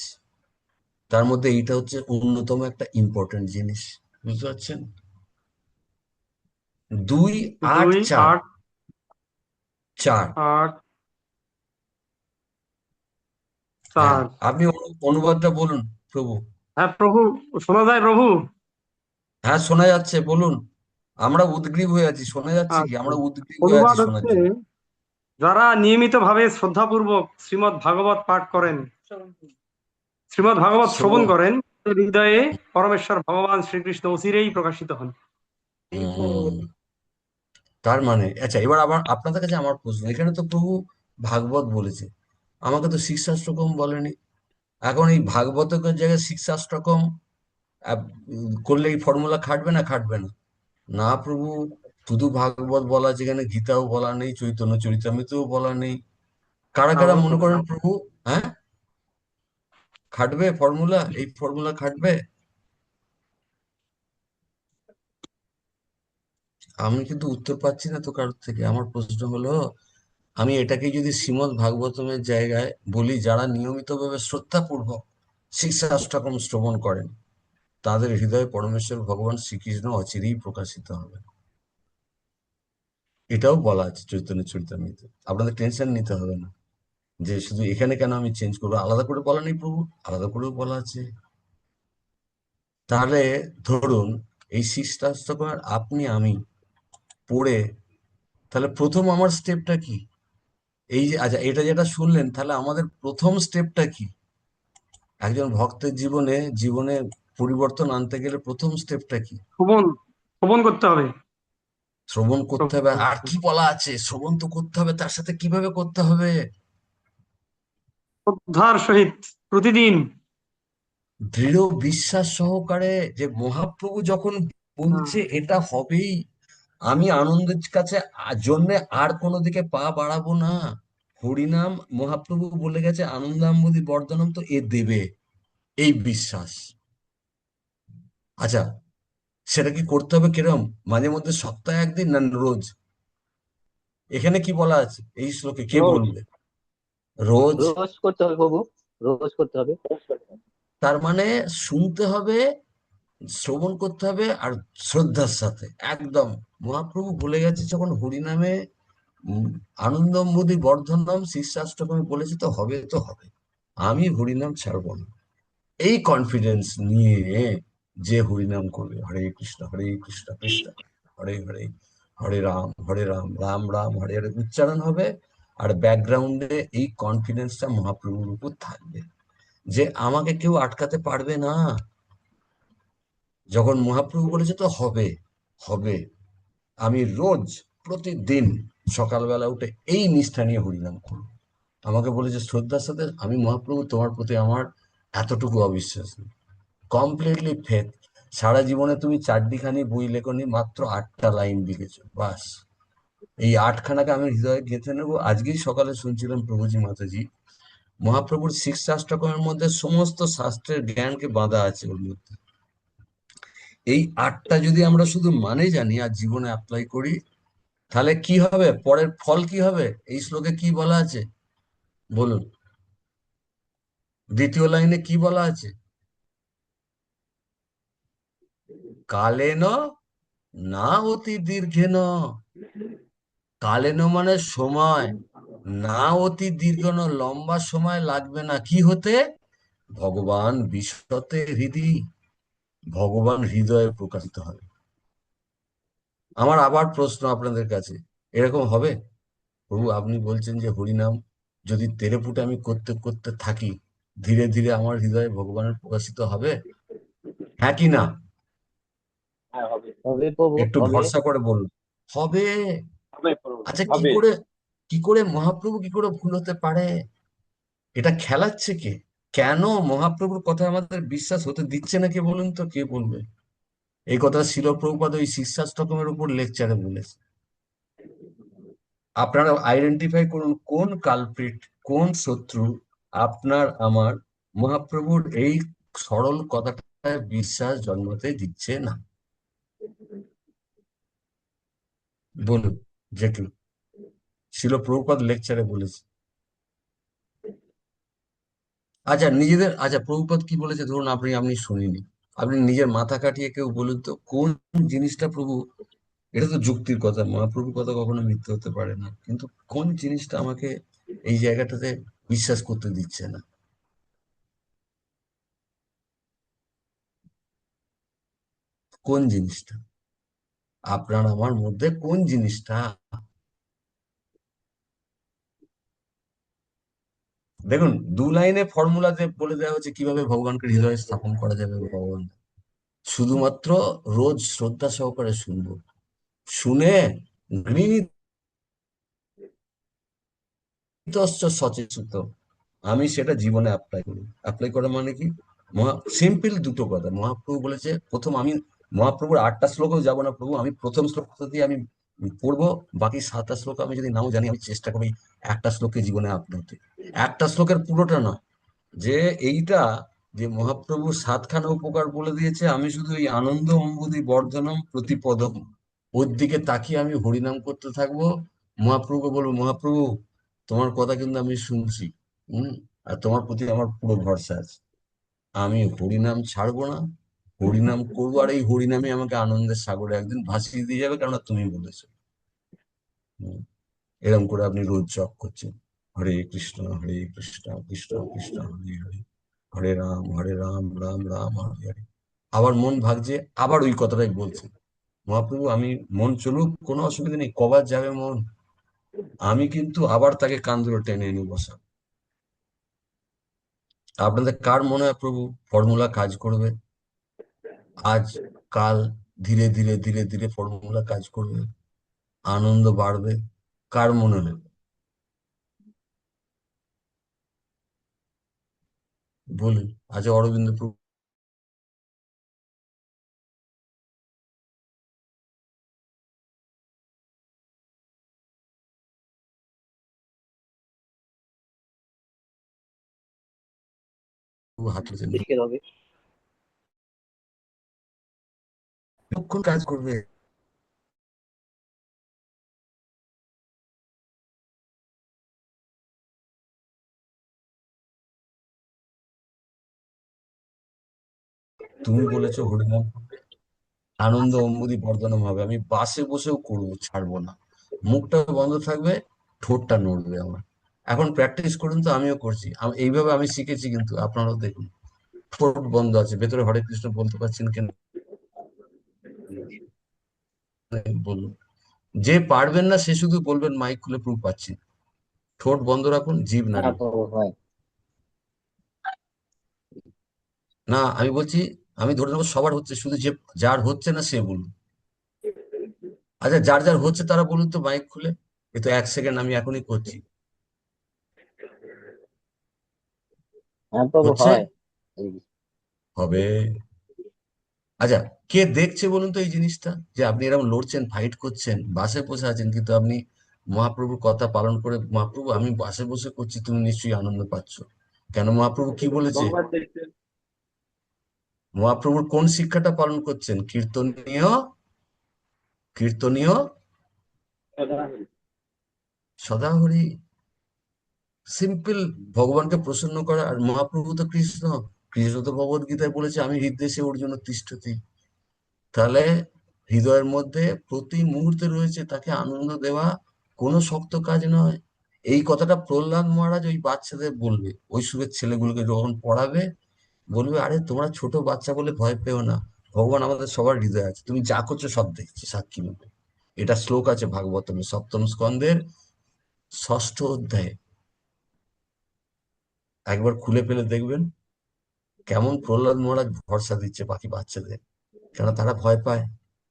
তার মধ্যে এইটা হচ্ছে অন্যতম একটা ইম্পর্টেন্ট জিনিস, বুঝতে পারছেন? দুই আট
দুই
চার
আট
চার
আট
হ্যাঁ,
4।
আপনি অনুবাদটা বলুন প্রভু।
হ্যাঁ প্রভু, শোনা যায় প্রভু?
হ্যাঁ, শোনা যাচ্ছে, বলুন। আমরা উদগ্রীব হয়ে আছি, শোনা যাচ্ছে কি?
আচ্ছা,
আমরা উদগ্রীব হয়ে আছি
অনুবাদ
শোনার
হচ্ছে,
জন্য।
যারা নিয়মিতভাবে শ্রদ্ধাপূর্বক শ্রীমদ্ ভাগবত পাঠ করেন, শ্রীমদ্ ভাগবত শ্রবণ
শ্রবণ।
করেন, তাদের হৃদয়ে পরমেশ্বর ভগবান শ্রীকৃষ্ণ অচিরেই প্রকাশিত হন।
হুম, তার মানে আচ্ছা, এবার আবার আপনাদের কাছে আমার প্রশ্ন, এখানে তো প্রভু ভাগবত বলেছে, আমাকে তো শিক্ষাষ্টকম বলেনি। এখন এই ভাগবতের জায়গায় শিক্ষাষ্টকম করলে এই ফর্মুলা খাটবে না, খাটবে না? না প্রভু, শুধু ভাগবত বলা আছে, এখানে গীতাও বলা নেই, চৈতন্য চরিতামৃতও বলা নেই। কারা কারা
ভাগবত
মনে করেন প্রভু, হ্যাঁ, খাটবে ফর্মুলা, এই ফর্মুলা খাটবে? আমি কিন্তু উত্তর পাচ্ছি না তো কারোর থেকে। আমার প্রশ্ন হলো, আমি এটাকে যদি শ্রীমদ্ ভাগবতমের জায়গায় বলি, যারা নিয়মিতভাবে শ্রদ্ধাপূর্বক শিক্ষাষ্টকম শ্রবণ করেন, তাদের হৃদয়ে পরমেশ্বর ভগবান শ্রীকৃষ্ণ অচিরেই প্রকাশিত হবে, এটাও বলা আছে চৈতন্য চরিতামৃতে। আপনাদের টেনশন নিতে হবে না যে শুধু এখানে কেন আমি চেঞ্জ করবো, আলাদা করে বলা নেই প্রভু, আলাদা করেও বলা আছে। তাহলে ধরুন এই শিক্ষাষ্টকম আপনি আমি পড়ে, তাহলে প্রথম আমার স্টেপটা কি? এই যে আচ্ছা, এটা যেটা শুনলেন, তাহলে আমাদের প্রথম স্টেপটা কি? একজন ভক্তের জীবনে জীবনে পরিবর্তন আনতে গেলে প্রথম স্টেপটা কি?
শ্রবণ শ্রবণ করতে হবে
শ্রবণ করতে হবে।
প্রভু।
আর কি বলা আছে? শ্রবণ তো করতে হবে, তার সাথে কিভাবে করতে হবে?
শ্রদ্ধার সহিত প্রতিদিন।
দৃঢ় বিশ্বাস সহকারে, যে মহাপ্রভু যখন বলছে এটা হবেই, আমি আনন্দের কাছে জন্য আর কোনো দিকে পা বাড়াবো না। হরিনাম মহাপ্রভু বলে গেছে, আনন্দাম্বুধি বর্ধনম, তো এ দেবে, এই বিশ্বাস। আচ্ছা, সেটা কি করতে হবে কিরম? মাঝে মধ্যে সপ্তাহে একদিন, না রোজ? এখানে কি বলা আছে এই শ্লোকে, কে
রোজ
বলবে? রোজ।
রোজ করতে হবে প্রভু, রোজ করতে হবে।
তার মানে শুনতে হবে, শ্রবণ করতে হবে, আর শ্রদ্ধার সাথে একদম। মহাপ্রভু বলে গেছে যখন হরিনামে উম, আনন্দমবুদ্ধি বর্ধনম শীর্ষাষ্টকমে বলেছে, তো হবে, তো হবে। আমি হরিনাম ছাড়বো না, এই কনফিডেন্স নিয়ে যে হরিনাম করবে, হরে কৃষ্ণ কৃষ্ণ কৃষ্ণ হরে হরে, হরে রাম রাম রাম হরে হরে উচ্চারণ হবে, আর ব্যাকগ্রাউন্ডে এই কনফিডেন্সটা মহাপ্রভুর উপর থাকবে, যে আমাকে কেউ আটকাতে পারবে না। যখন মহাপ্রভু বলেছে তো হবে, হবে। আমি রোজ প্রতিদিন সকালবেলা উঠে এই নিষ্ঠা নিয়ে হরিনাম করবো। আমাকে বলেছে শ্রদ্ধার সাথে, আমি মহাপ্রভু তোমার প্রতি আমার এতটুকু অবিশ্বাস নেই, কমপ্লিটলি ফেথ। সারা জীবনে তুমি 4খানি বই লেখনি, মাত্র 8টা লাইন লিখেছো, বাস। এই 8খানাকে আমি হৃদয়ে গেঁথে নেবো। আজকেই সকালে শুনছিলাম প্রভুজি মাতাজি, মহাপ্রভুর শিক্ষাষ্টকমের মধ্যে সমস্ত শাস্ত্রের জ্ঞানকে বাঁধা আছে ওর মধ্যে। এই 8টা যদি আমরা শুধু মানে জানি আর জীবনে অ্যাপ্লাই করি, তাহলে কি হবে? পরের ফল কি হবে? এই শ্লোকে কি বলা আছে বলুন? দ্বিতীয় লাইনে কি বলা আছে? কালেন না অতি দীর্ঘেন, কালেন মানে সময়, না অতি দীর্ঘ না লম্বা সময় লাগবে না কি হতে, ভগবান বিশতে হৃদি, ভগবান হৃদয়ে প্রকাশিত হবে। আমার আবার প্রশ্ন আপনাদের কাছে, এরকম হবে? প্রভু আপনি বলছেন যে হরিনাম যদি তেরেপুটে আমি করতে করতে থাকি, ধীরে ধীরে আমার হৃদয়ে ভগবানের প্রকাশিত হবে, হ্যাঁ কি না?
হ্যাঁ, হবে।
হবে প্রভু,
একটু
হবে।
ভরসা করে বলুন। হবে?
হবে প্রভু,
আচ্ছা
হবে।
কি করে মহাপ্রভু কি করে ভুল হতে পারে? এটা খেলাচ্ছে কে? কেন মহাপ্রভুর কথা আমাদের বিশ্বাস হতে দিচ্ছে না কে বলুন তো, কে বলবে? এই কথা শিল প্রভুপাদ ওই শিষ্যাষ্টকমের উপর লেকচারে বলেছে। আপনারা আইডেন্টিফাই করুন কোন কালপ্রিট, কোন শত্রু আপনার আমার মহাপ্রভুর এই সরল কথাটা বিশ্বাস জন্মাতে দিচ্ছে না। বলুন যে কি শিল প্রভুপাদ লেকচারে বলেছে। আচ্ছা প্রভুপাদ কি বলেছে ধরুন আপনি শুনিনি, আপনি নিজের মাথা কাটিয়ে কেউ বলুন তো কোন জিনিসটা প্রভু, এটা তো যুক্তির কথা, মহাপ্রভুর কথা কখনো মিথ্যে হতে পারে না, কিন্তু কোন জিনিসটা আমাকে এই জায়গাটাতে বিশ্বাস করতে দিচ্ছে না? কোন জিনিসটা আপনার আমার মধ্যে, কোন জিনিসটা? দেখুন, দু লাইনে ফর্মুলাতে বলে দেওয়া হচ্ছে কিভাবে ভগবানকে হৃদয়ে স্থাপন করা যাবে। ভগবান শুধুমাত্র রোজ শ্রদ্ধা সহকারে শুনবো, শুনে গৃহীত সচেতন আমি সেটা জীবনে অ্যাপ্লাই করি। অ্যাপ্লাই করা মানে কি? সিম্পল দুটো কথা মহাপ্রভু বলেছে। প্রথম আমি মহাপ্রভুর 8টা শ্লোকেও যাবো না প্রভু, আমি প্রথম শ্লোকটা দিয়ে আমি পড়বো, বাকি 7টা শ্লোক আমি যদি নাও জানি আমি চেষ্টা করি একটা শ্লোকে জীবনে আপনাতে, একটা শ্লোকের পুরোটা নয়। যে এইটা যে মহাপ্রভু 7খানা উপকার বলে দিয়েছে, আমি শুধু এই আনন্দ অম্বুদি বর্ধনম প্রতিপদম ওর দিকে তাকিয়ে আমি হরিনাম করতে থাকবো। মহাপ্রভুকে বলবো মহাপ্রভু তোমার কথা কিন্তু আমি শুনছি, হুম, আর তোমার প্রতি আমার পুরো ভরসা আছে, আমি হরিনাম ছাড়বো না, হরিনাম করবো, আর এই হরিনামে আমাকে আনন্দের সাগরে একদিন ভাসিয়ে দিয়ে যাবে, কেননা তুমি বলেছো। হুম, এরকম করে আপনি রোজ জপ করছেন, হরে কৃষ্ণ কৃষ্ণ কৃষ্ণ হরে হরে, হরে রাম রাম রাম হরে হরে। আবার মন ভাগছে, আবার ওই কথাটাই বলছে, মহাপ্রভু আমি মন চলুক কোনো অসুবিধা নেই, কবার যাবে মন, আমি কিন্তু আবার তাকে কান ধরে টেনে এনে বসা। আপনাদের কার মনে হয় প্রভু ফর্মুলা কাজ করবে? আজ কাল ধীরে ধীরে ধীরে ধীরে ফর্মুলা কাজ করবে, আনন্দ বাড়বে? কার মনে হয়? বলুন। আজ অরবিন্দ প্রভু হাঁটছেন,
পরিষ্কার হবে।
কখন কাজ করবে? তুমি বলেছো হরিনাম আনন্দ অম্বুদি বর্ধনম হবে, আমি বাসে বসেও করবো, ছাড়বো না, মুখটা বন্ধ থাকবে, ঠোঁটটা নড়বে আমার। এখন প্র্যাকটিস করুন তো, আমিও করছি, এইভাবে আমি শিখেছি, কিন্তু আপনারাও দেখুন ঠোঁট বন্ধ আছে, ভেতরে হরে কৃষ্ণ বলতে পারছেন কেন বলুন। যে পারবেন না সে শুধু বলবেন মাইক খুলে প্রুফ পাচ্ছি, ঠোঁট বন্ধ রাখুন, জিভ
হ্যাঁ
নাড়ি
প্রভু, হয়।
না, আমি বলছি, আমি ধরে নেবো সবার হচ্ছে, শুধু যে যার হচ্ছে না সে বলুন। আচ্ছা যার যার হচ্ছে তারা বলুন তো মাইক খুলে, এ তো 1 সেকেন্ড, আমি এখনই করছি।
হ্যাঁ প্রভু,
হচ্ছে?
হয়।
হবে? আচ্ছা কে দেখছে বলুন তো এই জিনিসটা, যে আপনি এরকম লড়ছেন, ফাইট করছেন, বাসে বসে আছেন, কিন্তু আপনি মহাপ্রভুর কথা পালন করে, মহাপ্রভু আমি বাসে বসে করছি, তুমি নিশ্চয়ই আনন্দ পাচ্ছ। কেন মহাপ্রভু কি বলেছে?
ভগবান দেখছেন।
মহাপ্রভুর কোন শিক্ষাটা পালন করছেন? কীর্তনীয় কীর্তনীয় সদা হরি। সিম্পল, ভগবানকে প্রসন্ন করা। আর মহাপ্রভু তো কৃষ্ণ, কৃষ্ণ তো ভগবদ গীতায় বলেছে আমি হৃদয়ে অর্জুন তিষ্ঠতি। তাহলে হৃদয়ের মধ্যে প্রতি মুহূর্তে রয়েছে তাকে আনন্দ দেওয়া, কোনো শক্ত কাজ নয়। এই কথাটা প্রহ্লাদ মহারাজ ওই বাচ্চাদের বলবে, ওই যুগের ছেলেগুলোকে যখন পড়াবে, বলবে আরে তোমরা ছোট বাচ্চা বলে ভয় পেও না, ভগবান আমাদের সবার হৃদয়ে আছে, তুমি যা করছো সব দেখছি সাক্ষী রূপে। এটা শ্লোক আছে ভাগবতমে সপ্তম স্কন্ধের ষষ্ঠ অধ্যায়ে, একবার খুলে ফেলে দেখবেন কেমন প্রহ্লাদ মহারাজ ভরসা দিচ্ছে বাকি বাচ্চাদের, কেন তারা ভয় পায়।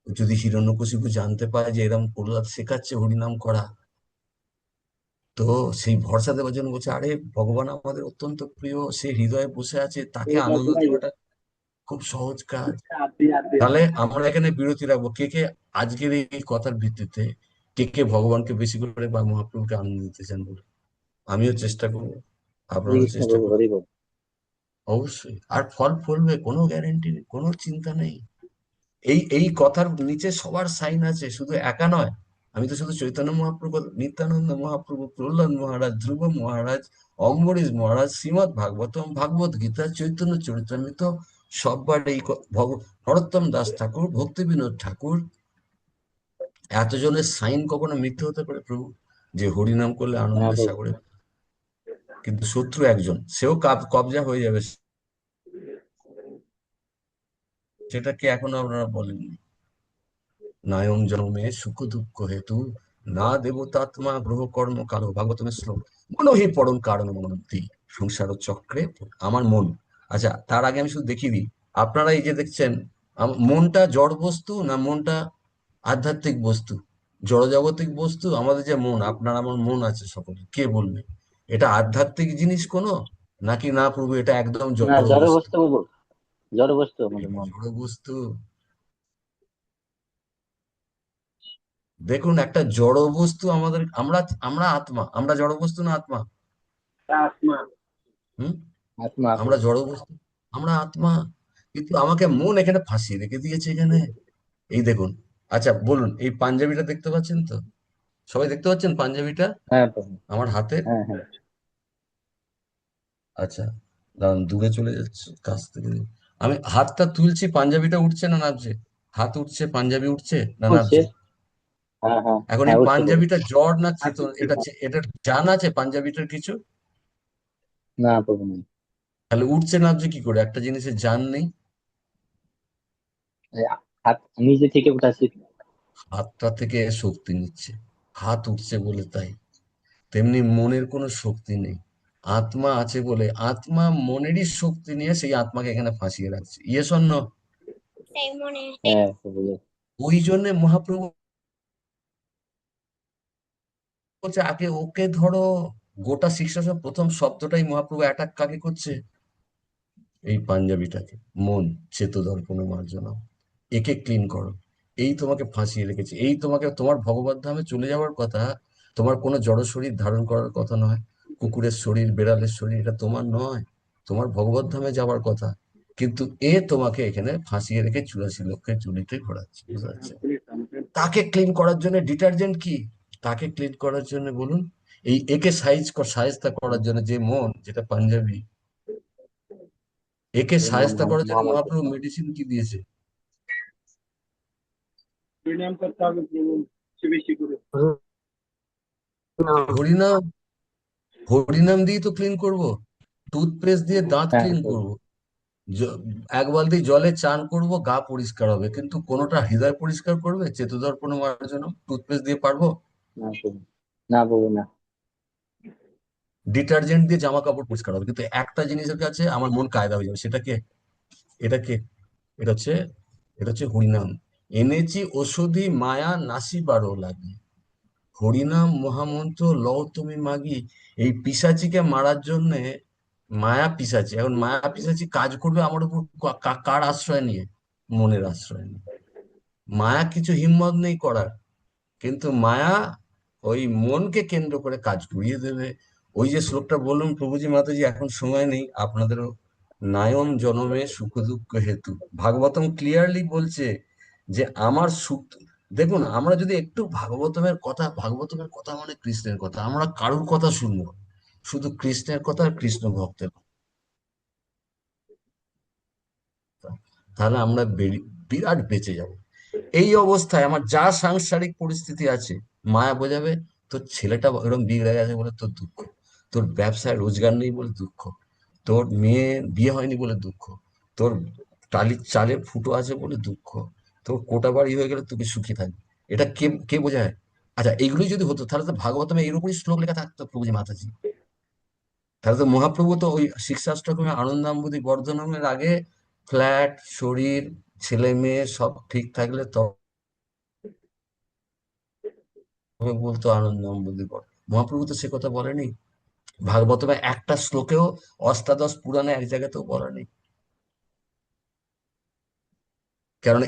যদি হিরণ্যকশিপু জানতে পায় যে এরকম প্রহ্লাদ শেখাচ্ছে হরিনাম করা, তো সেই ভরসা দেওয়ার জন্য বলছে আরে ভগবান আমাদের অত্যন্ত প্রিয়, সে হৃদয়ে বসে আছে, তাকে আনন্দ দেওয়াটা খুব সহজ কাজ। তাহলে আমরা এখানে বিরতি রাখবো, কে কে আজকের এই কথার ভিত্তিতে কে কে ভগবানকে বেশি করে বা মহাপ্রভুকে আনন্দ দিতে চান বলে। আমিও চেষ্টা করবো,
হরে
আপনারাও
কৃষ্ণ
চেষ্টা
প্রভু,
করুন,
হরি বল।
অবশ্যই। আর ফল ফলবে, কোনো গ্যারেন্টি নেই, কোনো চিন্তা নেই। এই এই কথার নিচে সবার সাইন আছে, শুধু একা নয়। আমি তো শুধু চৈতন্য মহাপ্রভু, নিত্যানন্দ মহাপ্রভু, প্রহ্লাদ মহারাজ, ধ্রুব মহারাজ, অম্বরীশ মহারাজ, শ্রীমৎ ভাগবতম, ভাগবত গীতা, চৈতন্য চরিতামৃত, সববার এই নরোত্তম দাস ঠাকুর, ভক্তি বিনোদ ঠাকুর, এতজনের সাইন কখনো মিথ্যে হতে পারে প্রভু? যে হরিনাম করলে
না
আনন্দের
প্রভু।
সাগরে, কিন্তু শত্রু একজন, সেও কবজা হয়ে যাবে, সেটা কি এখনো আপনারা বলেননি? নায়ম জন্মে সুখ দুঃখ হেতু না দেবতাত্মা গ্রহ কর্ম কালো, ভাগবতমের শ্লোক। মনহি পরম কারণ মনন্তি সংসার চক্রে আমার মন। আচ্ছা, তার আগে আমি শুধু দেখিয়ে দিই, আপনারা এই যে দেখছেন, মনটা জড় বস্তু না মনটা আধ্যাত্মিক বস্তু? জড়জাগতিক বস্তু আমাদের যে মন, আপনার আমার মন আছে সকলে, কে বলবে এটা আধ্যাত্মিক জিনিস কোনো, নাকি না প্রভু এটা একদম
না,
জড়
জড়
বস্তু?
বস্তু প্রভু, জড় বস্তু আমাদের
এটা
মন।
জড় বস্তু। দেখুন, একটা জড় বস্তু আমাদের, আমরা আমরা আত্মা, আমরা জড় বস্তু না আত্মা? হুম,
আত্মা
আমরা
প্রভু।
জড় বস্তু, আমরা আত্মা। কিন্তু আমাকে মন এখানে ফাঁসিয়ে রেখে দিয়েছে এখানে, এই দেখুন। আচ্ছা বলুন, এই পাঞ্জাবিটা দেখতে পাচ্ছেন তো? সবাই দেখতে পাচ্ছেন পাঞ্জাবিটা
হ্যাঁ প্রভু।
আমার হাতে?
হ্যাঁ হ্যাঁ।
আচ্ছা, দাঁড়ান, দূরে চলে যাচ্ছে কাছ থেকে আমি হাতটা তুলছি, পাঞ্জাবিটা উঠছে না নামছে? হাত উঠছে, পাঞ্জাবি উঠছে না
উঠছে।
নামছে?
হ্যাঁ হ্যাঁ
এখন
হ্যাঁ,
এই
উঠছে প্রভু।
পাঞ্জাবিটা জড় না চেতন? এটা এটা জান আছে পাঞ্জাবিটার কিছু?
না প্রভু নেই।
তাহলে উঠছে নামছে কি করে? একটা জিনিসের জান নেই।
এই হাত নিজে থেকে উঠাচ্ছি।
হাতটা থেকে শক্তি নিচ্ছে, হাত উঠছে বলে তাই। তেমনি মনের কোনো শক্তি নেই, আত্মা আছে বলে আত্মা মনেরই শক্তি নিয়ে সেই আত্মাকে এখানে ফাঁসিয়ে রাখছে। ইয়ে শূন্য।
হ্যাঁ প্রভু, yes।
ওই জন্য মহাপ্রভু বলছে আগে ওকে ধরো। গোটা শিক্ষাসব প্রথম শব্দটাই মহাপ্রভু অ্যাটাক কাকে করছে? এই পাঞ্জাবিটাকে, মন চেত দর্পণ মার্জনা, একে ক্লিন করো। এই তোমাকে ফাঁসিয়ে রেখেছে, এই তোমাকে, তোমার ভগবত ধামে চলে যাওয়ার কথা, তোমার কোনো জড় শরীর ধারণ করার কথা নয়, কুকুরের শরীর, বেড়ালের শরীর, এটা তোমার নয়, তোমার ভগবত ধামে যাওয়ার কথা। কিন্তু এ তোমাকে এখানে ফাঁসিয়ে রেখে 84 লক্ষের চুরিতে ঘোরাচ্ছে, বুঝতে পারছেন? তাকে ক্লিন করার জন্য ডিটারজেন্ট কি? তাকে ক্লিন করার জন্য বলুন, এই একে সাইজটা করার জন্য, যে মন, যেটা পাঞ্জাবি, একে
এই
সায়স্তা করার জন্য
মহামন্ত্র।
মহাপ্রভু মেডিসিন কি দিয়েছে? হরিনাম। হরিনাম দিয়ে তো ক্লিন করব, টুথপেস্ট দিয়ে দাঁত
হ্যাঁ
ক্লিন
প্রভু।
করব, এক বালতি জলে চান করব, গা পরিষ্কার হবে, কিন্তু কোনোটা হৃদয় পরিষ্কার করবে চেতদর্পণ মারার জন্য টুথপেস্ট দিয়ে পারবো?
না প্রভু, না প্রভু না।
ডিটারজেন্ট দিয়ে জামা কাপড় পরিষ্কার হবে, কিন্তু একটা জিনিসের কাছে আমার মন কায়দা হয়ে যাবে, সেটাকে, এটাকে, এটা হচ্ছে, এটা হচ্ছে হরিনাম। এনেছি ওষুধি মায়া নাসিবারও লাগে, হরিনাম মহামন্ত্র লও তুমি মাগি। এই পিশাচিকে মারার জন্যে, মায়া পিশাচি, এখন মায়া পিশাচি কাজ করবে আমার উপর কার আশ্রয় নিয়ে? মনের আশ্রয় নিয়ে। মায়া কিছু হিম্মত নেই করার, কিন্তু মায়া ওই মনকে কেন্দ্র করে কাজ করিয়ে দেবে। ওই যে শ্লোকটা বললাম প্রভুজি মাতাজি, এখন সময় নেই আপনাদেরও, নায়ম জনমে সুখ দুঃখ হেতু, ভাগবতম ক্লিয়ারলি বলছে যে আমার সুখ। দেখুন, আমরা যদি একটু ভাগবতমের কথা মানে কৃষ্ণের কথা, আমরা কারুর কথা শুনবো, শুধু কৃষ্ণের কথা আর কৃষ্ণ ভক্তের কথা, তাহলে আমরা বিরাট বেঁচে যাব। এই অবস্থায় আমার যা সাংসারিক পরিস্থিতি আছে, মায়া বোঝাবে তোর ছেলেটা এরকম বিগড়ে গেছে বলে তোর দুঃখ, তোর ব্যবসায় রোজগার নেই বলে দুঃখ, তোর মেয়ে বিয়ে হয়নি বলে দুঃখ, তোর টালির চালে ফুটো আছে বলে দুঃখ, তোর কোটা বাড়ি হয়ে গেলে তুই সুখী থাকবি। এটা কে কে বোঝায়? আচ্ছা, এগুলোই যদি হতো তাহলে তো ভাগবতমে এর উপরই শ্লোক লেখা থাকতো প্রভুজি মাতাজি। তাহলে তো মহাপ্রভু তো ওই শিক্ষাষ্টকমে আনন্দাম্বুধি বর্ধনমের আগে ফ্ল্যাট, শরীর, ছেলে মেয়ে সব ঠিক থাকলে তবে বলতো আনন্দাম্বুধি বর। মহাপ্রভু তো সে কথা বলেনি ভাগবতমে একটা শ্লোকেও, অষ্টাদশ পুরাণে এক জায়গাতেও বলা নেই। কারণ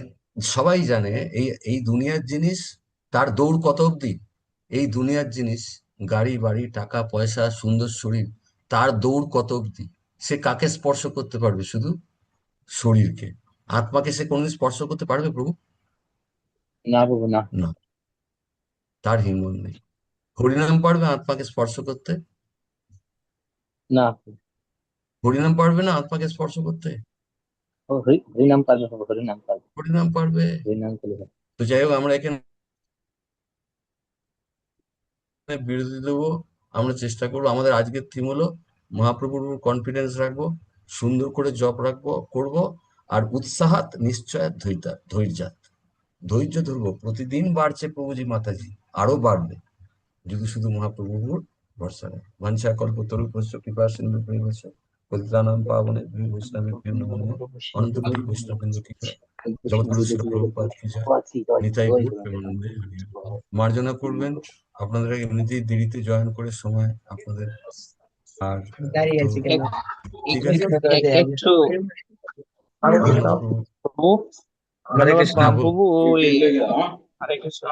সবাই জানে এই এই দুনিয়ার জিনিস তার দৌড় কত অবধি। এই দুনিয়ার জিনিস, গাড়ি বাড়ি টাকা পয়সা সুন্দর শরীর, তার দৌড় কত অবধি। সে কাকে স্পর্শ করতে পারবে? শুধু শরীরকে। আত্মাকে সে কোনদিন স্পর্শ করতে পারবে প্রভু?
না প্রভু না।
না, তার হিম্মত নেই। হরিনাম পারবে আত্মাকে স্পর্শ করতে?
না
হরিনাম পারবে না আত্মাকে স্পর্শ করতে?
ও হরিনাম পারবে প্রভু, হরিনাম পারবে,
হরিনাম পারবে।
হরিনাম করলে হবে।
তো যাই হোক, আমরা এখানে বিরতি দেবো। আমরা চেষ্টা করবো, আমাদের আজকের থিম হলো মহাপ্রভুর কনফিডেন্স রাখবো, সুন্দর করে জপ রাখবো করব, আর উৎসাহাত নিশ্চয় ধৈর্যাত, ধৈর্য ধরবো। প্রতিদিন বাড়ছে প্রভুজি মাতাজি, আরো বাড়বে যদি শুধু মহাপ্রভুর ভরসা রাখে। বাঞ্ছা কল্পতরুভ্যশ্চ কৃপা সিন্ধু পরিবেশ পতিতানাং পাবনে বৈষ্ণবে অনন্ত কোটি বৈষ্ণববৃন্দ কি জয়। জগৎগুরু শ্রী প্রভুপাদ কি জয়। নিতাই গৌর প্রেমানন্দে হরি হরি। মার্জনা করবেন, আপনাদের এমনিতেই দেরিতে জয়েন করে সময় আপনাদের। আর তো ঠিক আছে,
একটু
মহাপ্রভু।
প্রভু,
হরে
ধন্যবাদ
কৃষ্ণ, হ্যাঁ বলুন।
মহাপ্রভু। ওই হরে কৃষ্ণ।